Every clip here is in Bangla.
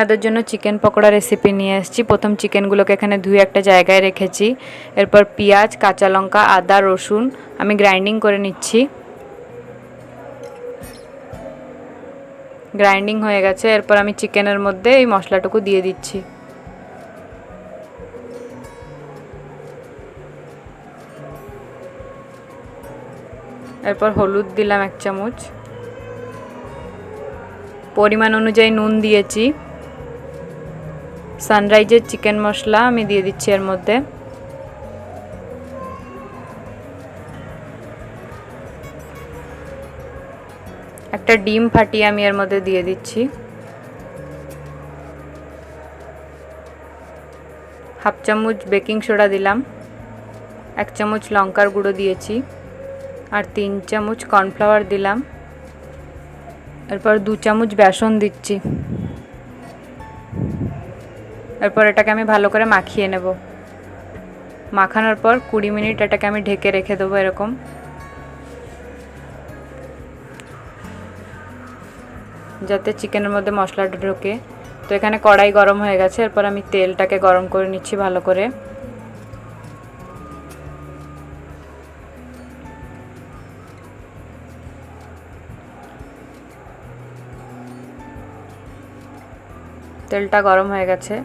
আপনাদের জন্য চিকেন পকোড়া রেসিপি নিয়ে এসেছি। প্রথম চিকেনগুলোকে এখানে ধুয়ে একটা জায়গায় রেখেছি। এরপর পেঁয়াজ, কাঁচা লঙ্কা, আদা, রসুন আমি গ্রাইন্ডিং করে নিচ্ছি। গ্রাইন্ডিং হয়ে গেছে। এরপর আমি চিকেনের মধ্যে এই মশলাটুকু দিয়ে দিচ্ছি। এরপর হলুদ দিলাম 1 চামচ, পরিমাণ অনুযায়ী নুন দিয়েছি। সানরাইজের চিকেন মশলা আমি দিয়ে দিচ্ছি এর মধ্যে। একটা ডিম ফাটিয়ে আমি এর মধ্যে দিয়ে দিচ্ছি। হাফ চামচ বেকিং সোডা দিলাম, 1 চামচ লঙ্কার গুঁড়ো দিয়েছি, আর 3 চামচ কর্নফ্লাওয়ার দিলাম। এরপর 2 চামচ বেসন দিচ্ছি। এরপর এটাকে আমি ভালো করে মাখিয়ে নেব। মাখানোর পর 20 মিনিট এটাকে আমি ঢেকে রেখে দেবো এরকম। যাতে চিকেনের মধ্যে মশলাটা ঢোকে। তো এখানে কড়াই গরম হয়ে গেছে। এরপর আমি তেলটাকে গরম করে নিচ্ছি ভালো করে। তেলটা গরম হয়ে গেছে।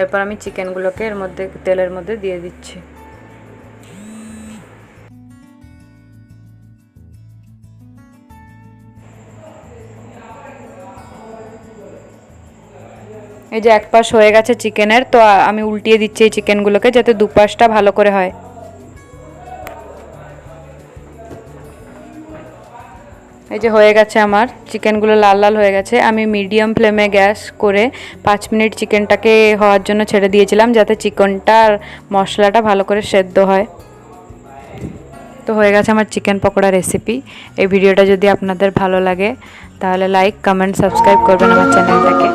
এরপর আমি চিকেনগুলোকে এর মধ্যে তেলের মধ্যে দিয়ে দিচ্ছি। এই যে এক পাশ হয়ে গেছে চিকেনের, তো আমি উল্টিয়ে দিচ্ছি এই চিকেনগুলোকে যাতে দুপাশটা ভালো করে হয়। এই যে হয়ে গেছে আমার চিকেনগুলো, লাল লাল হয়ে গেছে। আমি মিডিয়াম ফ্লেমে গ্যাস করে 5 মিনিট চিকেনটাকে হওয়ার জন্য ছেড়ে দিয়েছিলাম, যাতে চিকেনটার মশলাটা ভালো করে সেদ্ধ হয়। তো হয়ে গেছে আমার চিকেন পকোড়া রেসিপি। এই ভিডিওটা যদি আপনাদের ভালো লাগে তাহলে লাইক, কমেন্ট, সাবস্ক্রাইব করবেন আমার চ্যানেলটাকে।